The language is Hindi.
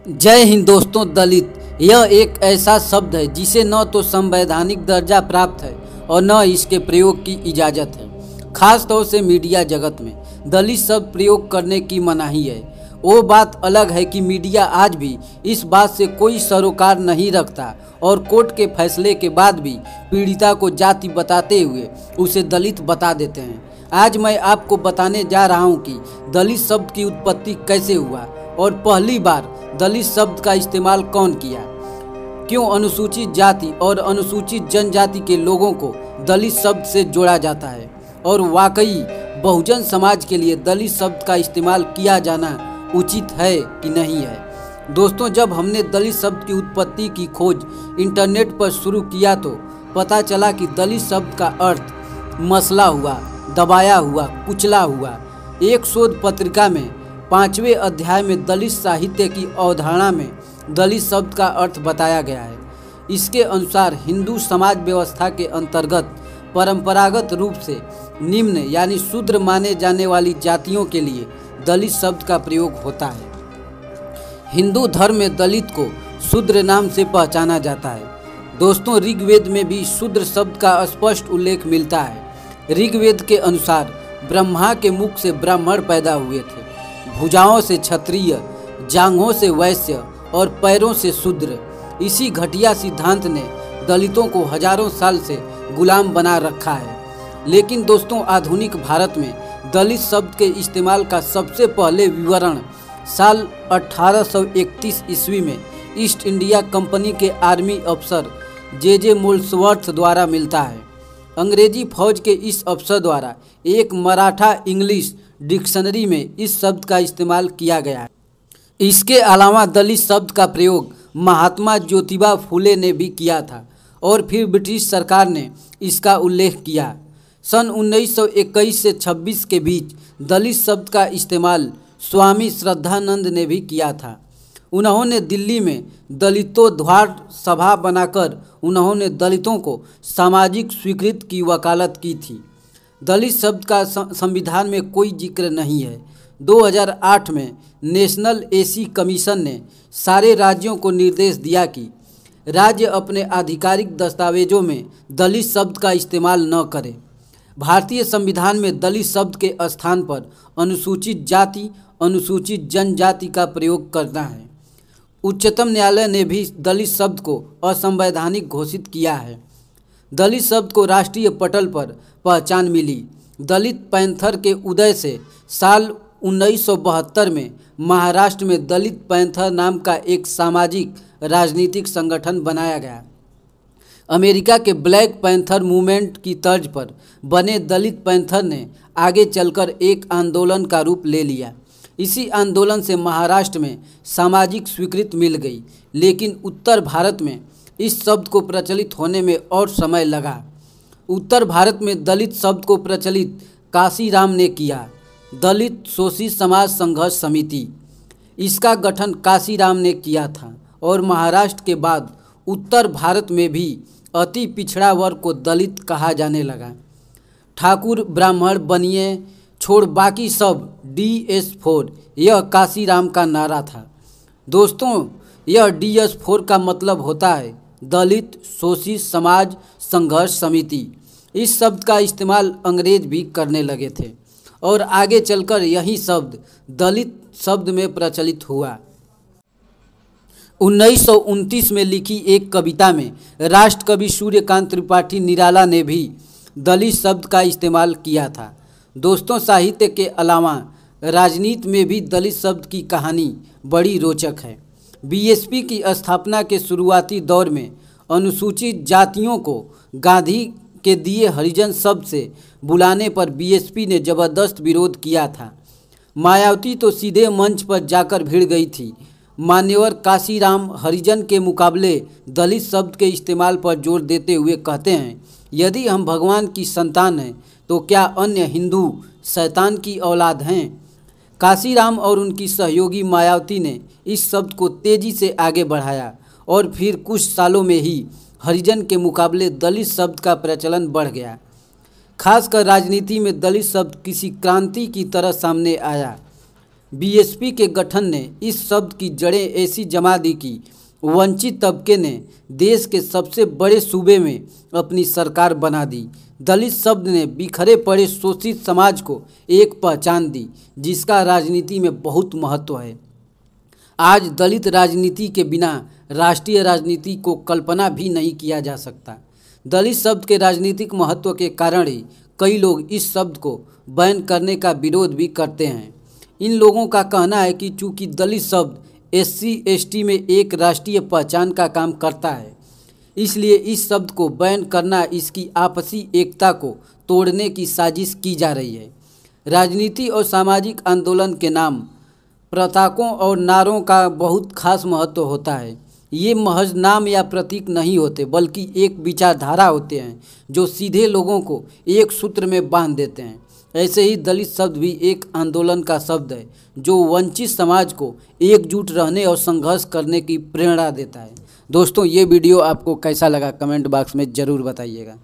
जय हिंद दोस्तों। दलित यह एक ऐसा शब्द है जिसे न तो संवैधानिक दर्जा प्राप्त है और न इसके प्रयोग की इजाज़त है। खास तौर से मीडिया जगत में दलित शब्द प्रयोग करने की मनाही है। वो बात अलग है कि मीडिया आज भी इस बात से कोई सरोकार नहीं रखता और कोर्ट के फैसले के बाद भी पीड़िता को जाति बताते हुए उसे दलित बता देते हैं। आज मैं आपको बताने जा रहा हूं कि दलित शब्द की उत्पत्ति कैसे हुआ और पहली बार दलित शब्द का इस्तेमाल कौन किया, क्यों अनुसूचित जाति और अनुसूचित जनजाति के लोगों को दलित शब्द से जोड़ा जाता है और वाकई बहुजन समाज के लिए दलित शब्द का इस्तेमाल किया जाना उचित है कि नहीं है। दोस्तों, जब हमने दलित शब्द की उत्पत्ति की खोज इंटरनेट पर शुरू किया तो पता चला कि दलित शब्द का अर्थ मसला हुआ, दबाया हुआ, कुचला हुआ। एक शोध पत्रिका में 5वें अध्याय में दलित साहित्य की अवधारणा में दलित शब्द का अर्थ बताया गया है। इसके अनुसार हिंदू समाज व्यवस्था के अंतर्गत परंपरागत रूप से निम्न यानी शूद्र माने जाने वाली जातियों के लिए दलित शब्द का प्रयोग होता है। हिंदू धर्म में दलित को शूद्र नाम से पहचाना जाता है। दोस्तों, ऋग्वेद में भी शूद्र शब्द का स्पष्ट उल्लेख मिलता है। ऋग्वेद के अनुसार ब्रह्मा के मुख से ब्राह्मण पैदा हुए थे, भुजाओं से क्षत्रिय, जांघों से वैश्य और पैरों से शूद्र। इसी घटिया सिद्धांत ने दलितों को हजारों साल से गुलाम बना रखा है। लेकिन दोस्तों, आधुनिक भारत में दलित शब्द के इस्तेमाल का सबसे पहले विवरण साल 1831 ईस्वी में ईस्ट इंडिया कंपनी के आर्मी अफसर जे मोल्सवर्थ द्वारा मिलता है। अंग्रेजी फौज के इस अफसर द्वारा एक मराठा इंग्लिश डिक्शनरी में इस शब्द का इस्तेमाल किया गया है। इसके अलावा दलित शब्द का प्रयोग महात्मा ज्योतिबा फुले ने भी किया था और फिर ब्रिटिश सरकार ने इसका उल्लेख किया। सन 1921 से 26 के बीच दलित शब्द का इस्तेमाल स्वामी श्रद्धानंद ने भी किया था। उन्होंने दिल्ली में दलितोद्धार सभा बनाकर उन्होंने दलितों को सामाजिक स्वीकृति की वकालत की थी। दलित शब्द का संविधान में कोई जिक्र नहीं है। 2008 में नेशनल एसी कमीशन ने सारे राज्यों को निर्देश दिया कि राज्य अपने आधिकारिक दस्तावेजों में दलित शब्द का इस्तेमाल न करें। भारतीय संविधान में दलित शब्द के स्थान पर अनुसूचित जाति, अनुसूचित जनजाति का प्रयोग करना है। उच्चतम न्यायालय ने भी दलित शब्द को असंवैधानिक घोषित किया है। दलित शब्द को राष्ट्रीय पटल पर पहचान मिली। दलित पैंथर के उदय से साल 1972 में महाराष्ट्र में दलित पैंथर नाम का एक सामाजिक राजनीतिक संगठन बनाया गया। अमेरिका के ब्लैक पैंथर मूवमेंट की तर्ज पर बने दलित पैंथर ने आगे चलकर एक आंदोलन का रूप ले लिया। इसी आंदोलन से महाराष्ट्र में सामाजिक स्वीकृति मिल गई, लेकिन उत्तर भारत में इस शब्द को प्रचलित होने में और समय लगा। उत्तर भारत में दलित शब्द को प्रचलित काशीराम ने किया। दलित शोषित समाज संघर्ष समिति, इसका गठन काशीराम ने किया था और महाराष्ट्र के बाद उत्तर भारत में भी अति पिछड़ा वर्ग को दलित कहा जाने लगा। ठाकुर, ब्राह्मण, बनिए छोड़ बाकी सब DS4, यह काशीराम का नारा था। दोस्तों, यह DS4 का मतलब होता है दलित शोषित समाज संघर्ष समिति। इस शब्द का इस्तेमाल अंग्रेज भी करने लगे थे और आगे चलकर यही शब्द दलित शब्द में प्रचलित हुआ। 1929 में लिखी एक कविता में राष्ट्रकवि सूर्यकांत त्रिपाठी निराला ने भी दलित शब्द का इस्तेमाल किया था। दोस्तों, साहित्य के अलावा राजनीति में भी दलित शब्द की कहानी बड़ी रोचक है। BSP की स्थापना के शुरुआती दौर में अनुसूचित जातियों को गांधी के दिए हरिजन शब्द से बुलाने पर BSP ने जबरदस्त विरोध किया था। मायावती तो सीधे मंच पर जाकर भिड़ गई थी। मान्यवर काशीराम हरिजन के मुकाबले दलित शब्द के इस्तेमाल पर जोर देते हुए कहते हैं, यदि हम भगवान की संतान हैं तो क्या अन्य हिंदू शैतान की औलाद हैं। काशीराम और उनकी सहयोगी मायावती ने इस शब्द को तेजी से आगे बढ़ाया और फिर कुछ सालों में ही हरिजन के मुकाबले दलित शब्द का प्रचलन बढ़ गया। खासकर राजनीति में दलित शब्द किसी क्रांति की तरह सामने आया। बीएसपी के गठन ने इस शब्द की जड़ें ऐसी जमा दी कि वंचित तबके ने देश के सबसे बड़े सूबे में अपनी सरकार बना दी। दलित शब्द ने बिखरे पड़े शोषित समाज को एक पहचान दी, जिसका राजनीति में बहुत महत्व है। आज दलित राजनीति के बिना राष्ट्रीय राजनीति को कल्पना भी नहीं किया जा सकता। दलित शब्द के राजनीतिक महत्व के कारण ही कई लोग इस शब्द को बैन करने का विरोध भी करते हैं। इन लोगों का कहना है कि चूंकि दलित शब्द SC/ST में एक राष्ट्रीय पहचान का काम करता है, इसलिए इस शब्द को बैन करना इसकी आपसी एकता को तोड़ने की साजिश की जा रही है। राजनीति और सामाजिक आंदोलन के नाम प्रताकों और नारों का बहुत खास महत्व होता है। ये महज नाम या प्रतीक नहीं होते, बल्कि एक विचारधारा होते हैं जो सीधे लोगों को एक सूत्र में बांध देते हैं। ऐसे ही दलित शब्द भी एक आंदोलन का शब्द है जो वंचित समाज को एकजुट रहने और संघर्ष करने की प्रेरणा देता है। दोस्तों, ये वीडियो आपको कैसा लगा कमेंट बॉक्स में ज़रूर बताइएगा।